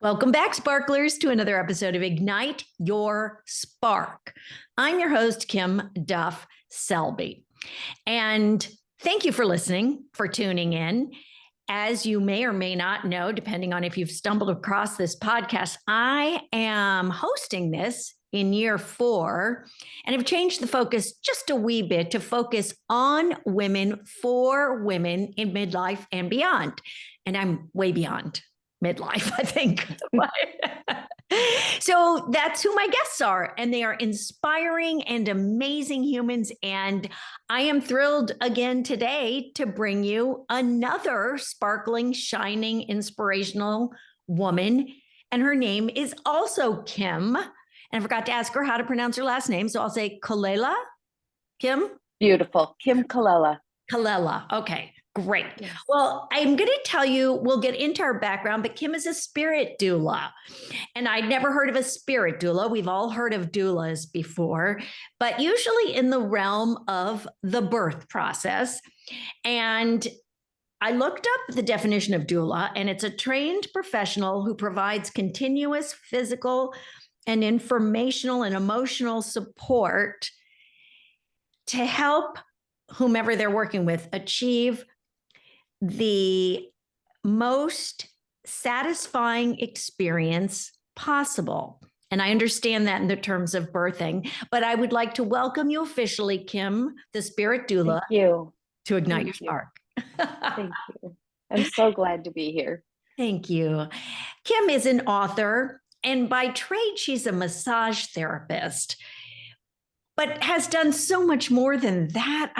Welcome back, sparklers, to another episode of Ignite Your Spark. I'm your host, Kim Duff Selby. And thank you for listening, for tuning in. As you may or may not know, depending on if you've stumbled across this podcast, I am hosting this in year 4 and have changed the focus just a wee bit to focus on women for women in midlife and beyond. And I'm way beyond midlife, I think. So that's who my guests are. And they are inspiring and amazing humans. And I am thrilled again today to bring you another sparkling, shining, inspirational woman. And her name is also Kim. And I forgot to ask her how to pronounce her last name. So I'll say Colella. Kim? Beautiful. Kim Colella. Colella. Okay. Great. Yes. Well, I'm going to tell you, we'll get into our background, but Kim is a spirit doula. And I'd never heard of a spirit doula. We've all heard of doulas before, but usually in the realm of the birth process. And I looked up the definition of doula, and it's a trained professional who provides continuous physical and informational and emotional support to help whomever they're working with achieve the most satisfying experience possible. And I understand that in the terms of birthing, but I would like to welcome you officially, Kim, the spirit doula, Thank you. to Ignite Your Spark. Thank you. I'm so glad to be here. Thank you. Kim is an author, and by trade, she's a massage therapist, but has done so much more than that.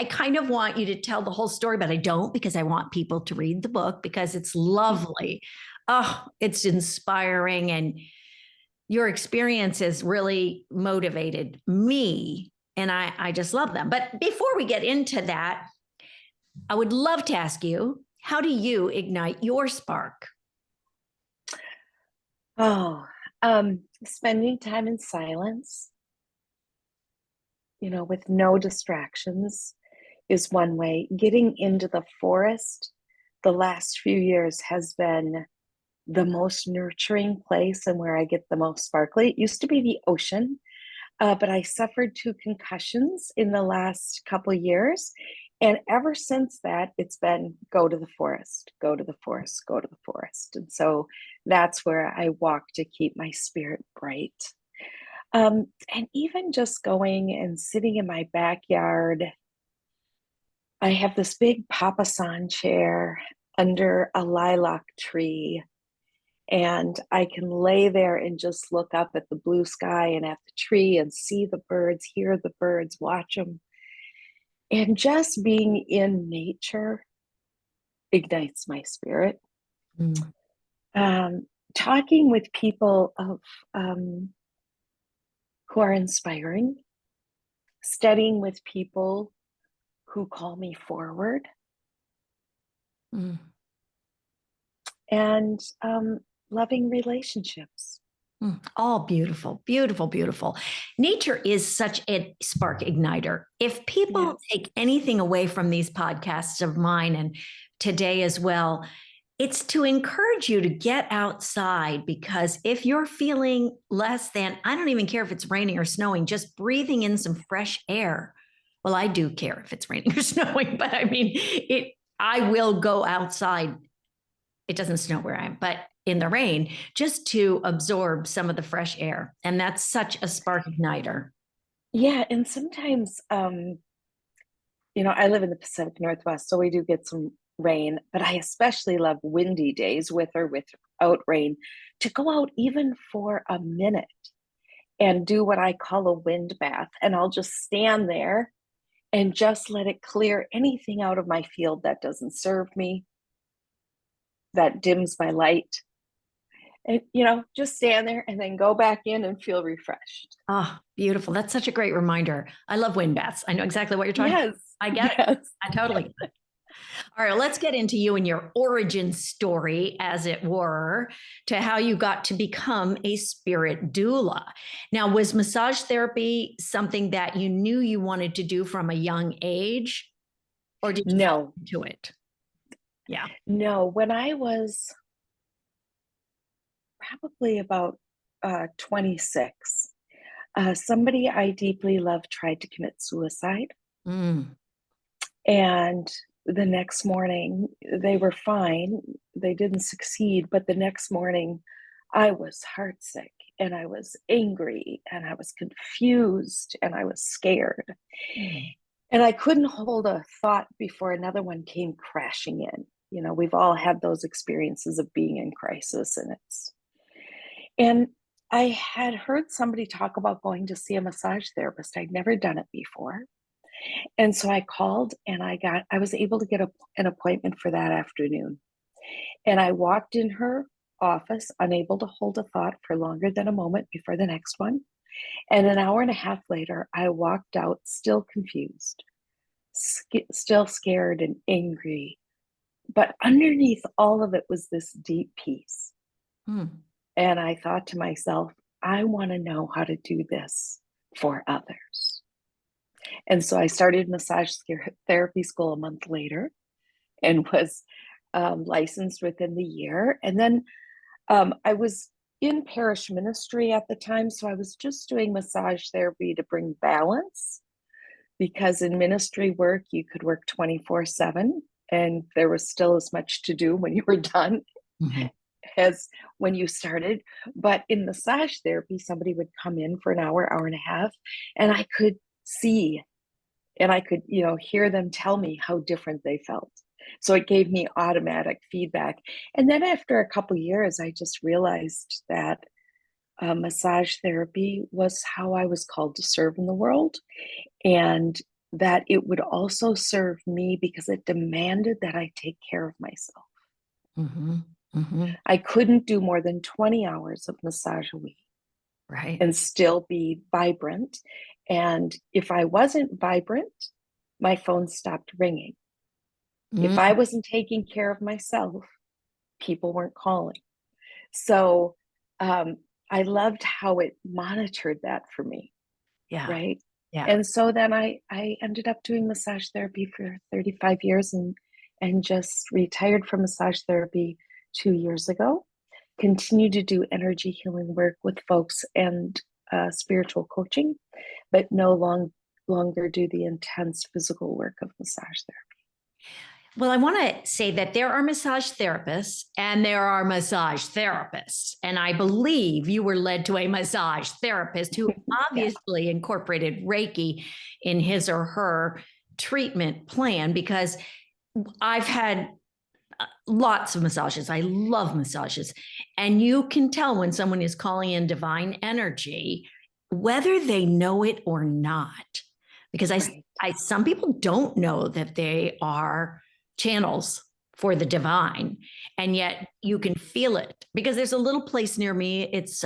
I kind of want you to tell the whole story, but I don't, because I want people to read the book because it's lovely. Oh, it's inspiring. And your experiences really motivated me. And I just love them. But before we get into that, I would love to ask you, how do you ignite your spark? Spending time in silence, with no distractions is one way. Getting into the forest the last few years has been the most nurturing place and where I get the most sparkly. It used to be the ocean, but I suffered 2 concussions in the last couple of years. And ever since that, it's been go to the forest, go to the forest, go to the forest. And so that's where I walk to keep my spirit bright. And even just going and sitting in my backyard, I have this big papasan chair under a lilac tree, and I can lay there and just look up at the blue sky and at the tree and see the birds, hear the birds, watch them. And just being in nature ignites my spirit. Talking with people who are inspiring, studying with people who call me forward, and loving relationships. All beautiful, beautiful, beautiful. Nature is such a spark igniter. If people take anything away from these podcasts of mine and today as well, it's to encourage you to get outside, because if you're feeling less than, I don't even care if it's raining or snowing, just breathing in some fresh air. Well, I do care if it's raining or snowing, but I mean, I will go outside. It doesn't snow where I am, but in the rain, just to absorb some of the fresh air. And that's such a spark igniter. Yeah. And sometimes, I live in the Pacific Northwest, so we do get some rain, but I especially love windy days with or without rain, to go out even for a minute and do what I call a wind bath. And I'll just stand there and just let it clear anything out of my field that doesn't serve me, that dims my light. And, just stand there and then go back in and feel refreshed. Oh, beautiful. That's such a great reminder. I love wind baths. I know exactly what you're talking about. I get it. I totally get it. All right, let's get into you and your origin story, as it were, to how you got to become a spirit doula. Now, was massage therapy something that you knew you wanted to do from a young age, or did you fall into it? Yeah. No, when I was probably about 26. Somebody I deeply love tried to commit suicide. Mm. And the next morning, they were fine. They didn't succeed, but the next morning, I was heartsick and I was angry and I was confused and I was scared. Mm. And I couldn't hold a thought before another one came crashing in. You know, we've all had those experiences of being in crisis, and I had heard somebody talk about going to see a massage therapist. I'd never done it before. And so I called and I was able to get an appointment for that afternoon. And I walked in her office, unable to hold a thought for longer than a moment before the next one. And an hour and a half later, I walked out still confused, still scared and angry. But underneath all of it was this deep peace. Mm. And I thought to myself, I want to know how to do this for others. And so I started therapy school a month later and was licensed within the year. And then I was in parish ministry at the time. So I was just doing massage therapy to bring balance, because in ministry work, you could work 24/7 and there was still as much to do when you were done Mhm. as when you started. But in massage therapy, somebody would come in for an hour, hour and a half, and I could see and I could, hear them tell me how different they felt. So it gave me automatic feedback. And then after a couple years, I just realized that massage therapy was how I was called to serve in the world, and that it would also serve me because it demanded that I take care of myself. Mhm. Mhm. I couldn't do more than 20 hours of massage a week Right. and still be vibrant. And if I wasn't vibrant, my phone stopped ringing. If Mm. I wasn't taking care of myself, people weren't calling. So um, I loved how it monitored that for me, Yeah. right? Yeah. And so then I ended up doing massage therapy for 35 years and just retired from massage therapy 2 years ago. Continue to do energy healing work with folks and spiritual coaching, but longer do the intense physical work of massage therapy. Well, I want to say that there are massage therapists and there are massage therapists. And I believe you were led to a massage therapist who Yeah. obviously incorporated Reiki in his or her treatment plan, because I've had lots of massages. I love massages. And you can tell when someone is calling in divine energy, whether they know it or not. Because Right. some people don't know that they are channels for the divine, and yet you can feel it, because there's a little place near me. It's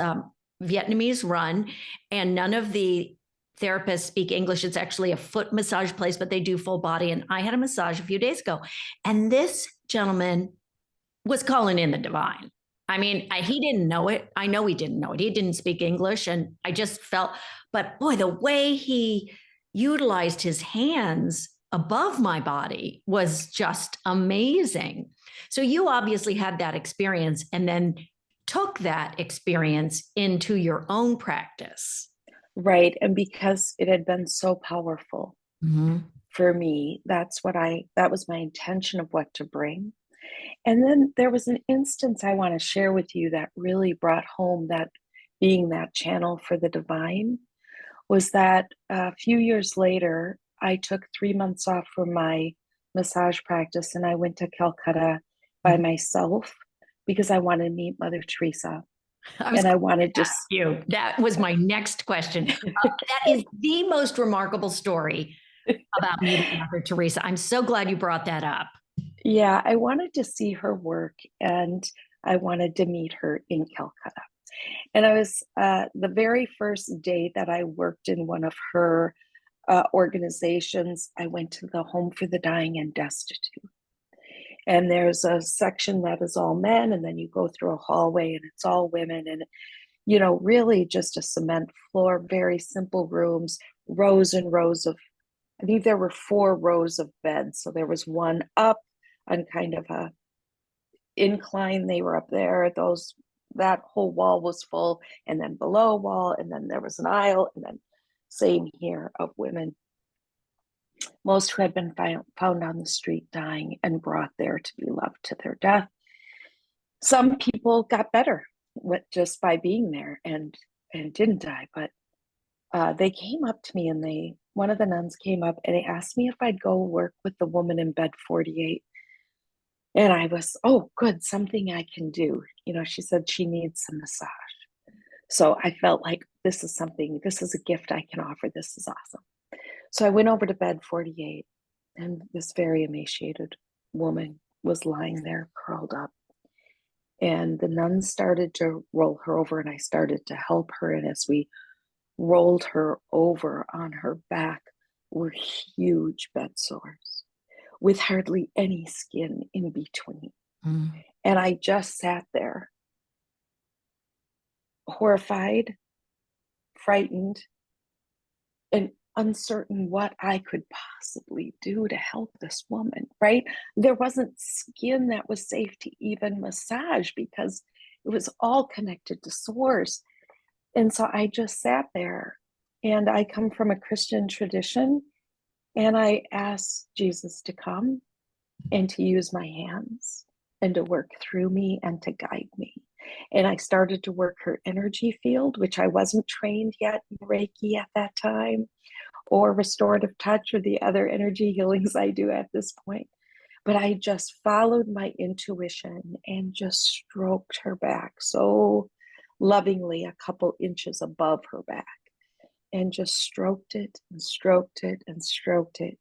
Vietnamese run, and none of the therapists speak English. It's actually a foot massage place, but they do full body. And I had a massage a few days ago, and this gentleman was calling in the divine. I mean, he didn't know it. I know he didn't know it. He didn't speak English. And I just felt, but boy, the way he utilized his hands above my body was just amazing. So you obviously had that experience and then took that experience into your own practice. Right. And because it had been so powerful Mhm. for me, that was my intention of what to bring. And then there was an instance I want to share with you that really brought home that being that channel for the divine was that a few years later, I took 3 months off from my massage practice and I went to Calcutta by myself because I wanted to meet Mother Teresa. I was And I going wanted to to, ask you. That was my next question. That is the most remarkable story about meeting Mother Teresa. I'm so glad you brought that up. yeah, I wanted to see her work and I wanted to meet her in Calcutta. And I was the very first day that I worked in one of her organizations, I went to the Home for the Dying and Destitute. And there's a section that is all men, and then you go through a hallway and it's all women. And, really just a cement floor, very simple rooms, rows and rows of, I think there were 4 rows of beds. So there was one up on kind of a incline. They were up there. Those that whole wall was full, and then below wall, and then there was an aisle, and then same here of women, most who had been found on the street dying and brought there to be loved to their death. Some people got better just by being there and didn't die, but they came up to me, and one of the nuns came up and they asked me if I'd go work with the woman in bed 48. And I was, oh, good, something I can do. She said she needs some massage. So I felt like this is a gift I can offer. This is awesome. So I went over to bed 48, and this very emaciated woman was lying there curled up. And the nuns started to roll her over, and I started to help her. And as we rolled her over, on her back were huge bed sores with hardly any skin in between. And I just sat there, horrified, frightened, and uncertain what I could possibly do to help this woman, right? There wasn't skin that was safe to even massage because it was all connected to sores. And so I just sat there, and I come from a Christian tradition, and I asked Jesus to come and to use my hands and to work through me and to guide me. And I started to work her energy field, which I wasn't trained yet in Reiki at that time, or restorative touch, or the other energy healings I do at this point. But I just followed my intuition and just stroked her back so lovingly, a couple inches above her back, and just stroked it and stroked it and stroked it.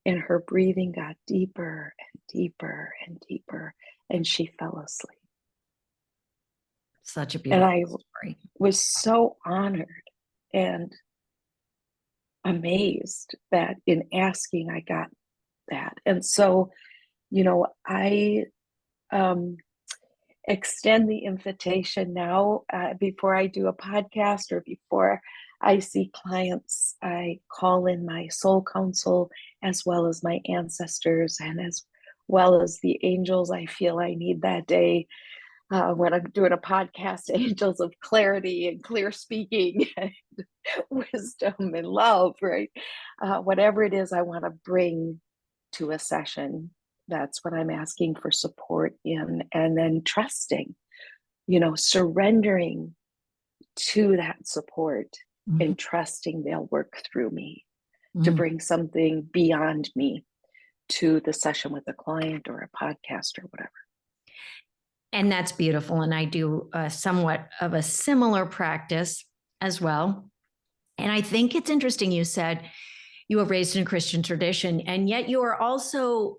And her breathing got deeper and deeper and deeper, and she fell asleep. Such a beautiful story. Was so honored and amazed that in asking, I got that. And so, I extend the invitation now, before I do a podcast or before I see clients. I call in my soul council, as well as my ancestors, and as well as the angels I feel I need that day. When I'm doing a podcast, angels of clarity and clear speaking and wisdom and love, right? Whatever it is I want to bring to a session, that's what I'm asking for support in. And then trusting, surrendering to that support, and trusting they'll work through me to bring something beyond me to the session with a client or a podcast or whatever. And that's beautiful. And I do somewhat of a similar practice as well. And I think it's interesting you said you were raised in a Christian tradition, and yet you are also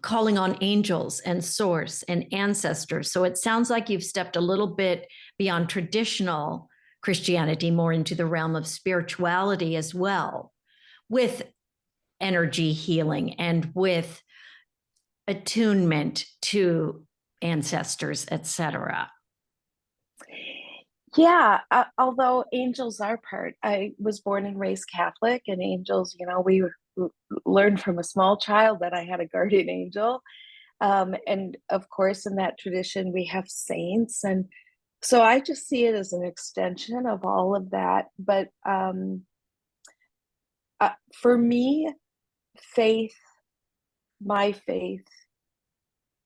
calling on angels and source and ancestors. So it sounds like you've stepped a little bit beyond traditional Christianity, more into the realm of spirituality as well, with energy healing and with attunement to ancestors, etc. Yeah, although angels are part. I was born and raised Catholic, and angels, we learned from a small child that I had a guardian angel. And of course, in that tradition, we have saints. And so I just see it as an extension of all of that. But for me, my faith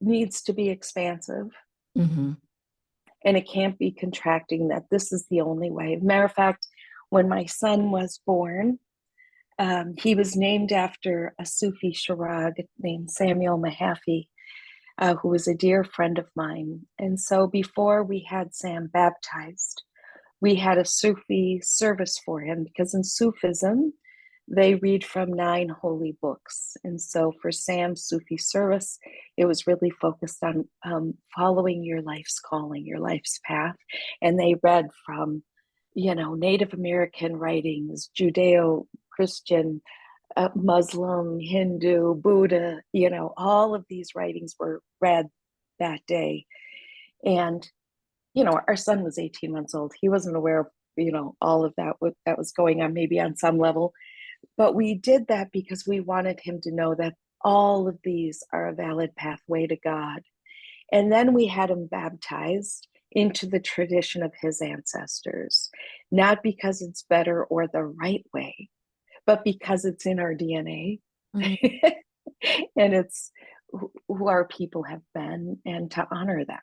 needs to be expansive. And it can't be contracting, that this is the only way. Matter of fact, when my son was born, he was named after a Sufi Shirag named Samuel Mahaffey, who was a dear friend of mine. And so before we had Sam baptized, we had a Sufi service for him, because in Sufism, they read from 9 holy books. And so for Sam's Sufi service, it was really focused on following your life's calling, your life's path. And they read from, Native American writings, Judeo-Christian, Muslim, Hindu, Buddha, all of these writings were read that day. And, our son was 18 months old. He wasn't aware of, all of that was going on, maybe on some level. But we did that because we wanted him to know that all of these are a valid pathway to God. And then we had him baptized into the tradition of his ancestors, not because it's better or the right way, but because it's in our DNA. Mm. And it's who our people have been, and to honor that.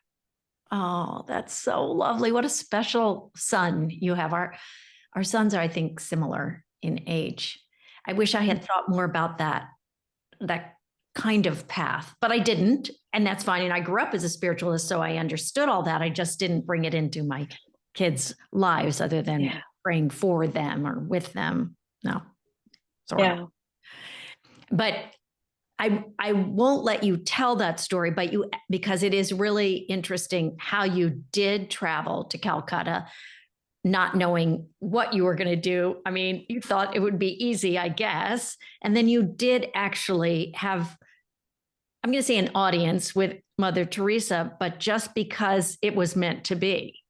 Oh, that's so lovely. What a special son you have. Our sons are, I think, similar in age. I wish I had thought more about that kind of path, but I didn't, and that's fine. And I grew up as a spiritualist, so I understood all that. I just didn't bring it into my kids' lives other than Yeah. praying for them or with them. No, sort of. Yeah. But I won't let you tell that story, but you, because it is really interesting how you did travel to Calcutta, not knowing what you were going to do. I mean, you thought it would be easy, I guess. And then you did actually have, I'm going to say, an audience with Mother Teresa, but just because it was meant to be.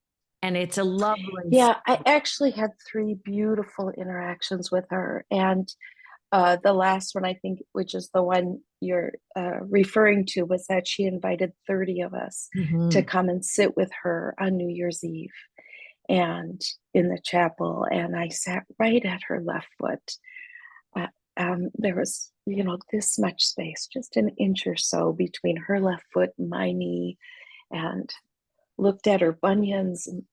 And it's a lovely Yeah, I actually had three beautiful interactions with her. And the last one, I think, which is the one you're referring to, was that she invited 30 of us to Mhm. come and sit with her on New Year's Eve and in the chapel. And I sat right at her left foot. Uh, there was, this much space, just an inch or so between her left foot and my knee, and looked at her bunions. And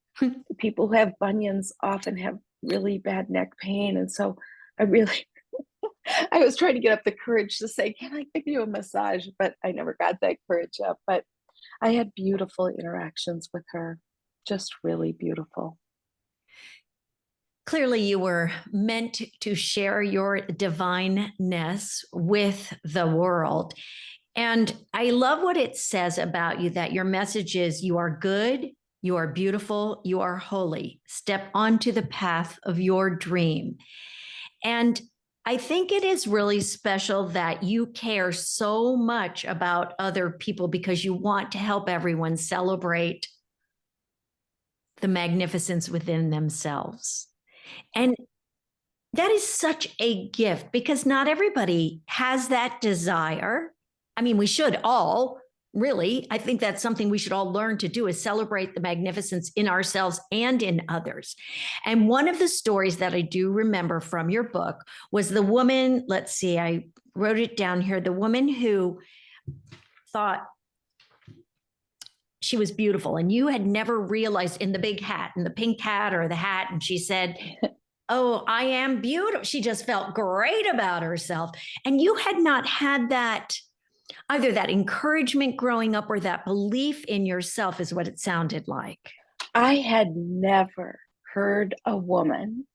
people who have bunions often have really bad neck pain. And so I really, I was trying to get up the courage to say, can I give you a massage? But I never got that courage up. But I had beautiful interactions with her, just really beautiful. Clearly, you were meant to share your divineness with the world. And I love what it says about you, that your message is you are good, you are beautiful, you are holy. Step onto the path of your dream. And I think it is really special that you care so much about other people because you want to help everyone celebrate the magnificence within themselves. And that is such a gift because not everybody has that desire. I mean, we should all really. I think that's something we should all learn to do, is celebrate the magnificence in ourselves and in others. And one of the stories that I do remember from your book was the woman, let's see, I wrote it down here, the woman who thought she was beautiful and you had never realized, in the big hat and the pink hat or the hat, and she said, oh, I am beautiful. She just felt great about herself. And you had not had that, either that encouragement growing up or that belief in yourself, is what it sounded like. I had never heard a woman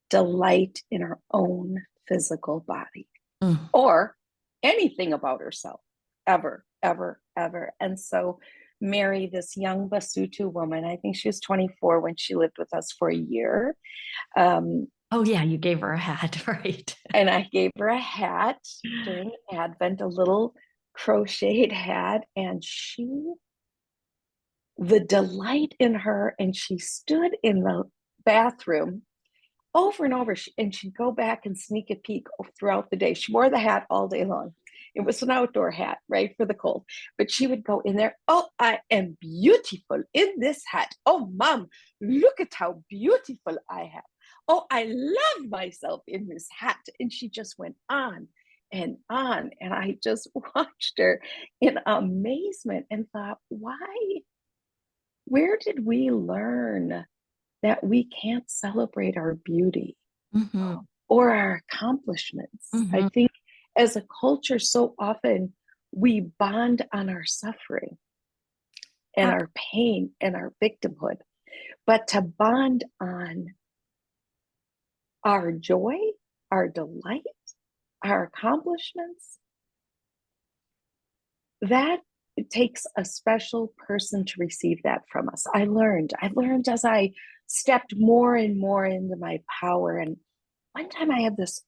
delight in her own physical body Mm. or anything about herself, ever, ever, ever. And so Mary, this young Basutu woman, I think she was 24 when she lived with us for a year. Um, Oh, yeah, you gave her a hat, right? and I gave her a hat during Advent, a little crocheted hat, and the delight in her, and she stood in the bathroom over and over, and she'd go back and sneak a peek throughout the day. She wore the hat all day long. It was an outdoor hat, right, for the cold. But she would go in there. Oh, I am beautiful in this hat. Oh, Mom, look at how beautiful I am. Oh, I love myself in this hat. And she just went on and on. And I just watched her in amazement and thought, where did we learn that we can't celebrate our beauty Mm-hmm. or our accomplishments? I Mm-hmm. think as a culture, so often we bond on our suffering and our pain and our victimhood, but to bond on our joy, our delight, our accomplishments, that it takes a special person to receive that from us. I've learned as I stepped more and more into my power. And one time I had this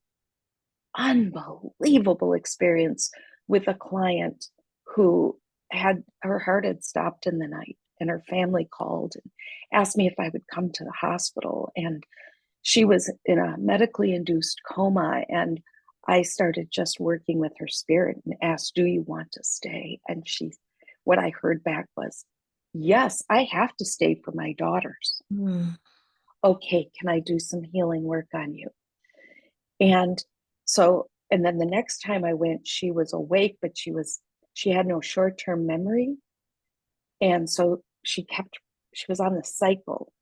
unbelievable experience with a client who had her heart had stopped in the night, and her family called and asked me if I would come to the hospital. And she was in a medically induced coma, and I started just working with her spirit and asked, do you want to stay? And what I heard back was, Yes, I have to stay for my daughters. Mm. Okay, can I do some healing work on you? And so, and then the next time I went, she was awake, but she had no short-term memory. And so she was on the cycle,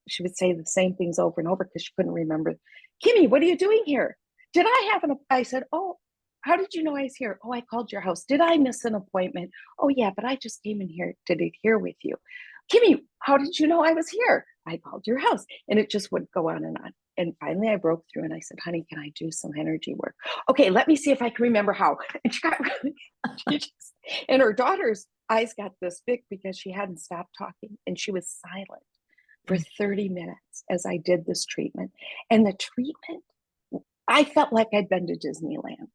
she would say the same things over and over because she couldn't remember. Kimmy, what are you doing here? Did I have I said, oh, how did you know I was here? Oh, I called your house. Did I miss an appointment? Oh, yeah, but I just came in here, did it here with you. Kimmy, how did you know I was here? I called your house. And it just would go on and on. And finally I broke through and I said, honey, can I do some energy work? Okay, let me see if I can remember how. And she got really, and her daughter's eyes got this big because she hadn't stopped talking and she was silent for 30 minutes as I did this treatment. And the treatment, I felt like I'd been to Disneyland.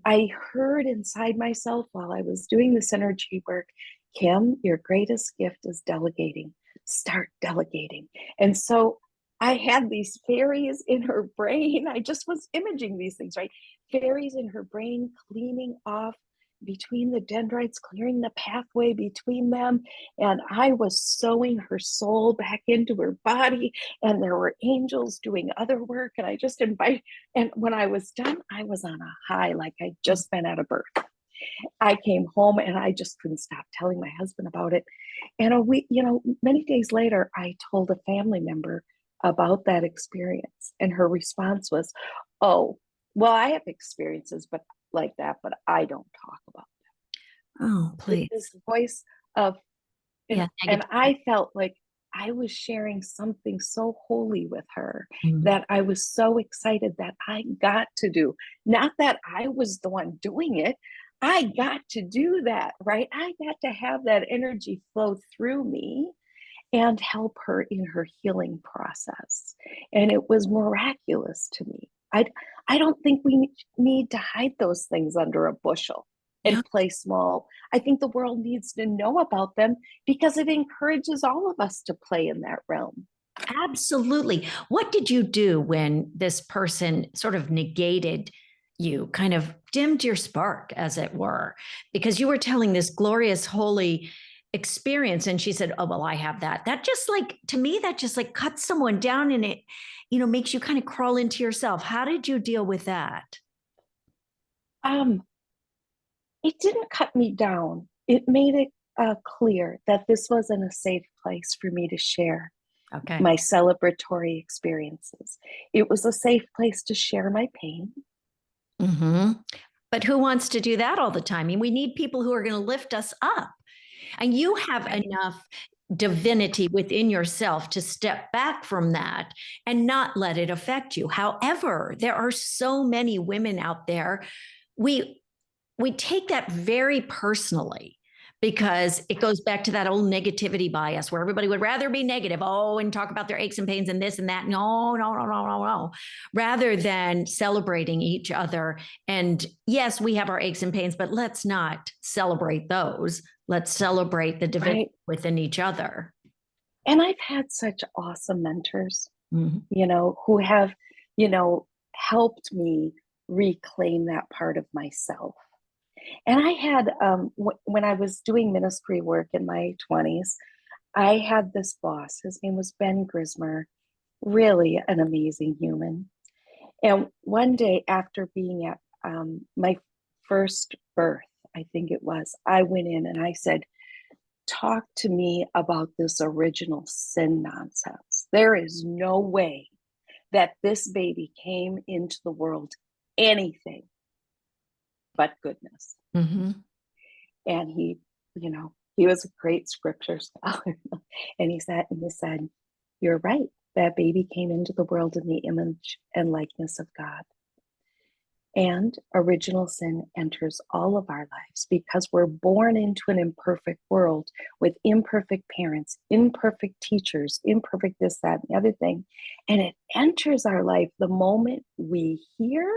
I heard inside myself while I was doing this energy work, Kim, your greatest gift is delegating. Start delegating. And so I had these fairies in her brain. I just was imaging these things, right? Fairies in her brain cleaning off between the dendrites, clearing the pathway between them. And I was sewing her soul back into her body. And there were angels doing other work. And I just invite, and when I was done, I was on a high, like I'd just been out of birth. I came home and I just couldn't stop telling my husband about it. And a week, many days later, I told a family member about that experience. And her response was, oh, well, I have experiences, but like that, but I don't talk about Oh, it. please. This voice of, Yeah. and I felt like I was sharing something so holy with her Mm. that I was so excited that I got to do. Not that I was the one doing it, I got to do that, right? I got to have that energy flow through me and help her in her healing process. And it was miraculous to me. I don't think we need to hide those things under a bushel Yeah. and play small. I think the world needs to know about them because it encourages all of us to play in that realm. Absolutely. What did you do when this person sort of negated you, kind of dimmed your spark, as it were? Because you were telling this glorious, holy experience, and she said, oh, well, I have that. That just like, to me, that just like cuts someone down and it, makes you kind of crawl into yourself. How did you deal with that? Um, it didn't cut me down. It made it clear that this wasn't a safe place for me to share Okay. my celebratory experiences. It was a safe place to share my pain. Mm-hmm. But who wants to do that all the time? I mean, we need people who are going to lift us up. And you have Right. enough divinity within yourself to step back from that and not let it affect you. However, there are so many women out there. We take that very personally because it goes back to that old negativity bias where everybody would rather be negative, and talk about their aches and pains and this and that. No, no, no, no, no, no. Rather than celebrating each other. And yes, we have our aches and pains, but let's not celebrate those. Let's celebrate the divinity Right. within each other. And I've had such awesome mentors, Mhm. who have, you know, helped me reclaim that part of myself. And I had, when I was doing ministry work in my 20s, I had this boss. His name was Ben Grismer, really an amazing human. And one day after being at my first birth, I think it was, I went in and I said, talk to me about this original sin nonsense. There is no way that this baby came into the world anything but goodness. Mhm. And he was a great scripture scholar. And he said, you're right. That baby came into the world in the image and likeness of God. And original sin enters all of our lives because we're born into an imperfect world with imperfect parents, imperfect teachers, imperfect this, that, and the other thing. And it enters our life the moment we hear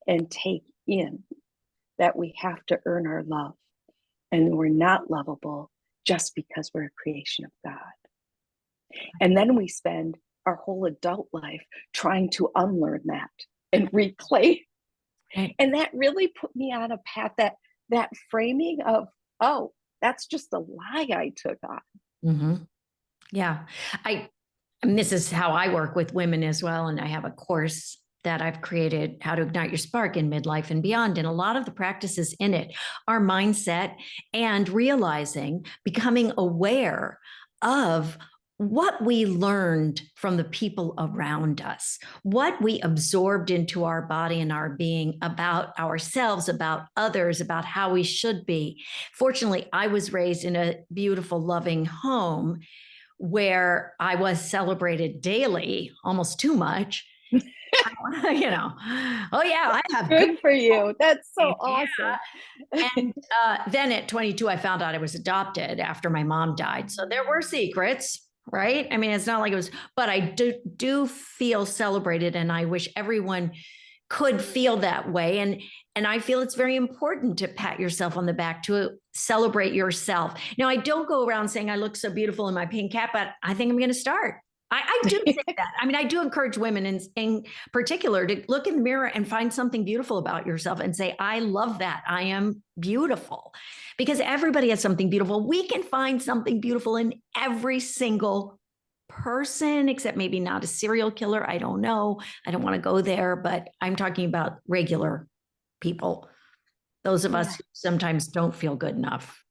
and take in that we have to earn our love and we're not lovable just because we're a creation of God. And then we spend our whole adult life trying to unlearn that and reclaim. Right. And that really put me on a path, that framing of, oh, That's just a lie I took on. Mm-hmm. Yeah. And this is how I work with women as well. And I have a course that I've created, How to Ignite Your Spark in Midlife and Beyond. And a lot of the practices in it are mindset and realizing, becoming aware of what we learned from the people around us, what we absorbed into our body and our being about ourselves, about others, about how we should be. Fortunately, I was raised in a beautiful, loving home where I was celebrated daily, almost too much. You know, oh yeah, I have good. Good for you. That's so Yeah. awesome. And then at 22, I found out I was adopted after my mom died. So there were secrets, right? I mean, it's not like it was, but I do feel celebrated, and I wish everyone could feel that way. And I feel it's very important to pat yourself on the back, to celebrate yourself. Now, I don't go around saying I look so beautiful in my pink cap, but I think I'm going to start. I do say that. I mean, I do encourage women in particular to look in the mirror and find something beautiful about yourself and say, I love that. I am beautiful, because everybody has something beautiful. We can find something beautiful in every single person, except maybe not a serial killer. I don't know. I don't want to go there, but I'm talking about regular people, those of us Yeah. who sometimes don't feel good enough.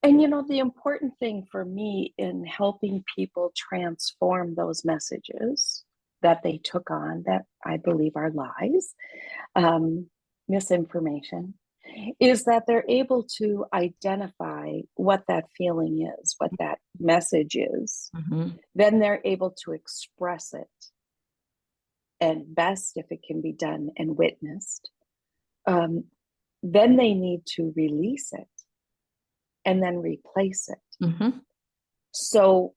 And the important thing for me in helping people transform those messages that they took on, that I believe are lies, misinformation, is that they're able to identify what that feeling is, what that message is. Mm-hmm. Then they're able to express it, and best if it can be done and witnessed. Then they need to release it and then replace it. Mm-hmm. So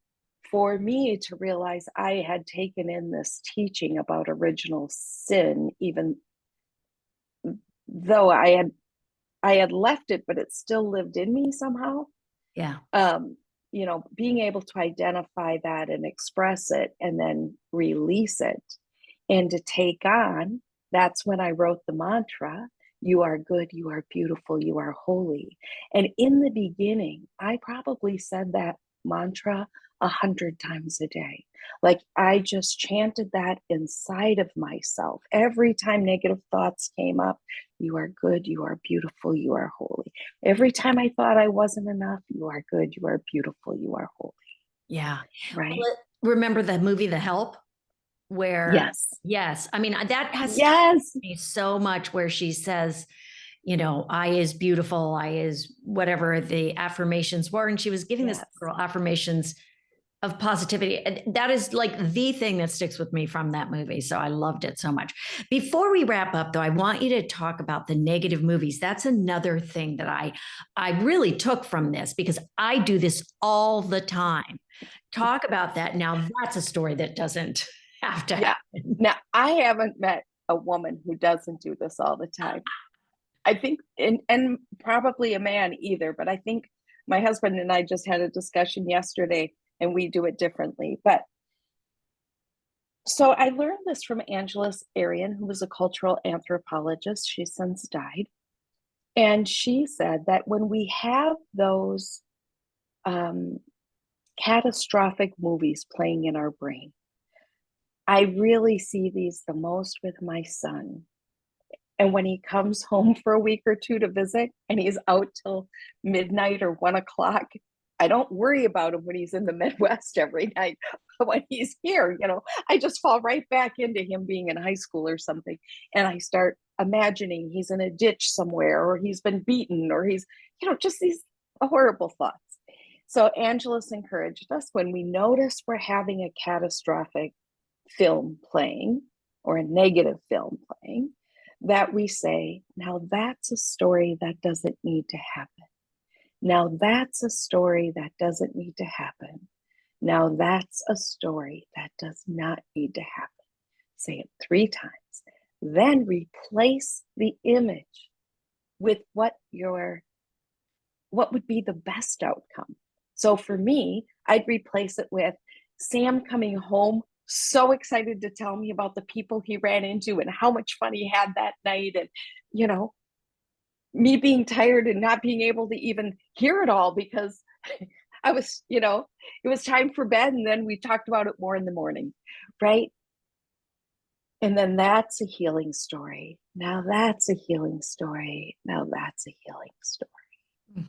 for me to realize I had taken in this teaching about original sin, even though I had left it, but it still lived in me somehow. Yeah. Being able to identify that and express it and then release it and to take on, that's when I wrote the mantra, you are good, you are beautiful, you are holy. And in the beginning, I probably said that mantra 100 times a day. Like I just chanted that inside of myself. Every time negative thoughts came up, you are good, you are beautiful, you are holy. Every time I thought I wasn't enough, you are good, you are beautiful, you are holy. Yeah. Right? Well, remember the movie The Help? Where, Yes. yes, I mean, that has stuck Yes. with me so much, where she says, I is beautiful, I is whatever the affirmations were. And she was giving this Yes. girl affirmations of positivity. And that is like the thing that sticks with me from that movie. So I loved it so much. Before we wrap up, though, I want you to talk about the negative movies. That's another thing that I really took from this, because I do this all the time. Talk about that. Now, that's a story that doesn't have to Yeah. happen. Now, I haven't met a woman who doesn't do this all the time. I think, and probably a man either, but I think my husband and I just had a discussion yesterday and we do it differently. But so I learned this from Angela Arian, who was a cultural anthropologist. She's since died. And she said that when we have those um, catastrophic movies playing in our brain, I really see these the most with my son. And when he comes home for a week or two to visit and he's out till midnight or 1 o'clock, I don't worry about him when he's in the Midwest every night. But when he's here, I just fall right back into him being in high school or something. And I start imagining he's in a ditch somewhere, or he's been beaten, or he's, just these horrible thoughts. So Angelus encouraged us, when we notice we're having a catastrophic film playing or a negative film playing, that we say, now that's a story that doesn't need to happen. Now that's a story that doesn't need to happen. Now that's a story that does not need to happen. Say it 3 times. Then replace the image with what would be the best outcome. So for me, I'd replace it with Sam coming home so excited to tell me about the people he ran into and how much fun he had that night. And, you know, me being tired and not being able to even hear it all because I was, it was time for bed, and then we talked about it more in the morning, right? And then that's a healing story. Now that's a healing story. Now that's a healing story. Mm.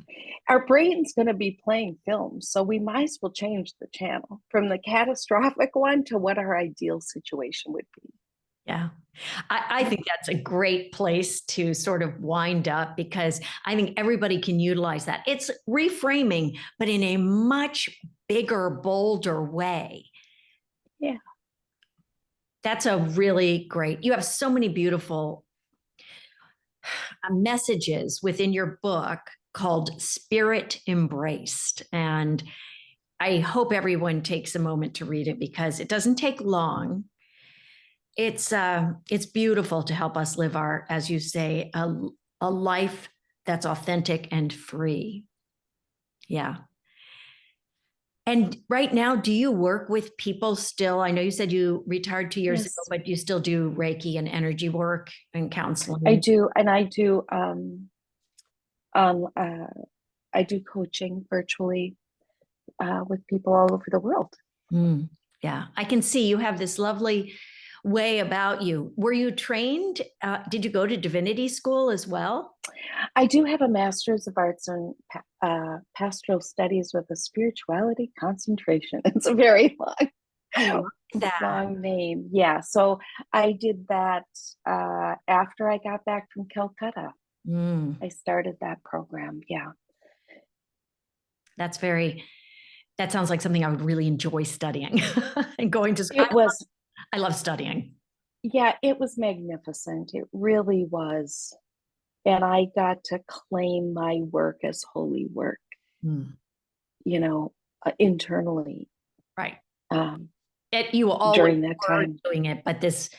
Our brain's going to be playing films, so we might as well change the channel from the catastrophic one to what our ideal situation would be. Yeah. I think that's a great place to sort of wind up, because I think everybody can utilize that. It's reframing, but in a much bigger, bolder way. Yeah. That's a really great, you have so many beautiful messages within your book called Spirit Embraced. And I hope everyone takes a moment to read it, because it doesn't take long. It's beautiful to help us live our, as you say, a life that's authentic and free. Yeah. And right now, do you work with people still? I know you said you retired 2 years ago, Yes, but you still do Reiki and energy work and I counseling? do. And um, uh, I do coaching virtually with people all over the world. Mm, yeah, I can see you have this lovely way about you. Were you trained? Did you go to divinity school as well? I do have a master's of arts in pastoral studies with a spirituality concentration. It's a very I love that. long name. Yeah. So I did that after I got back from Calcutta. Mm, I started that program. Yeah. that's very, that sounds like something I would really enjoy studying and going to school. It was, I love studying. yeah, it was magnificent. It really was. And I got to claim my work as holy work, Mm, internally right. um, You always during that were time. doing it, but this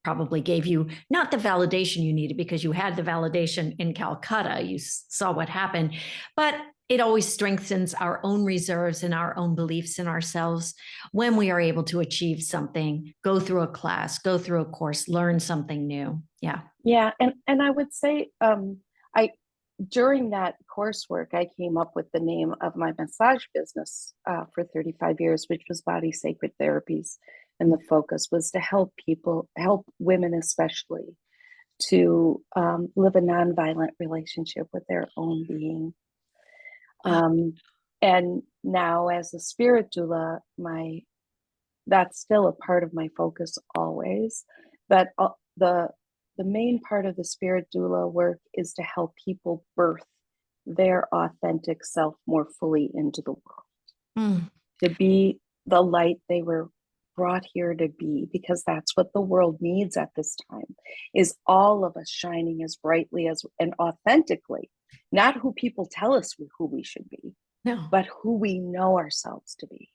probably gave you not the validation you needed, because you had the validation in Calcutta. You saw what happened, but it always strengthens our own reserves and our own beliefs in ourselves when we are able to achieve something, go through a class, go through a course, learn something new. Yeah. Yeah, and I would say I during that coursework I came up with the name of my massage business for 35 years, which was Body Sacred Therapies, and the focus was to help people, help women especially, to live a nonviolent relationship with their own being. And now, as a spirit doula, my that's still a part of my focus always. But the main part of the spirit doula work is to help people birth their authentic self more fully into the world, Mm. to be the light they were brought here to be, because that's what the world needs at this time, is all of us shining as brightly as and authentically, not who people tell us who we should be, No, but who we know ourselves to be.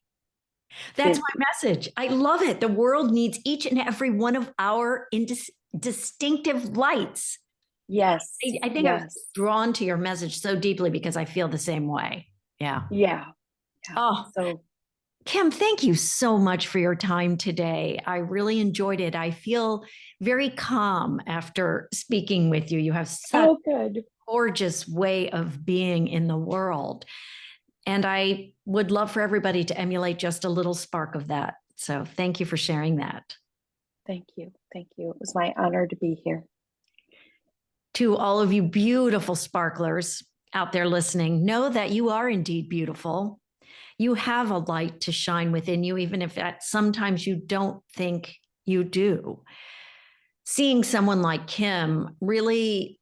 that's It, my message. I love it. The world needs each and every one of our distinctive lights. yes, I think I was yes, drawn to your message so deeply because I feel the same way. Yeah. yeah, yeah. Oh, So Kim, thank you so much for your time today. I really enjoyed it. I feel very calm after speaking with you. You have such oh, good. a gorgeous way of being in the world. And I would love for everybody to emulate just a little spark of that. So thank you for sharing that. Thank you. Thank you. It was my honor to be here. To all of you beautiful sparklers out there listening, know that you are indeed beautiful. You have a light to shine within you, even if that sometimes you don't think you do. Seeing someone like Kim really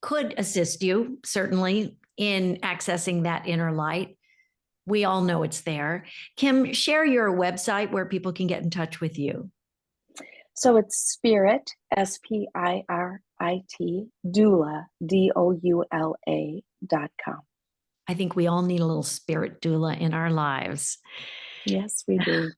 could assist you, certainly, in accessing that inner light. We all know it's there. Kim, share your website where people can get in touch with you. So it's Spirit, Spirit, doula, DOULA.com. I think we all need a little spirit doula in our lives. Yes, we do.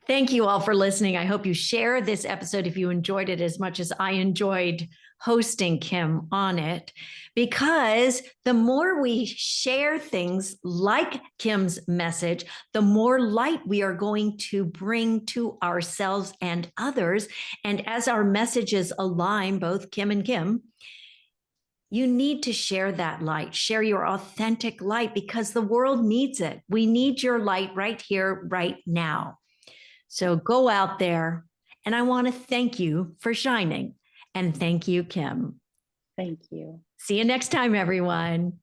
Thank you all for listening. I hope you share this episode if you enjoyed it as much as I enjoyed hosting Kim on it, because the more we share things like Kim's message, the more light we are going to bring to ourselves and others. And as our messages align, both Kim and Kim, you need to share that light, share your authentic light, because the world needs it. We need your light right here, right now. So go out there. And I want to thank you for shining. And thank you, Kim. Thank you. See you next time, everyone.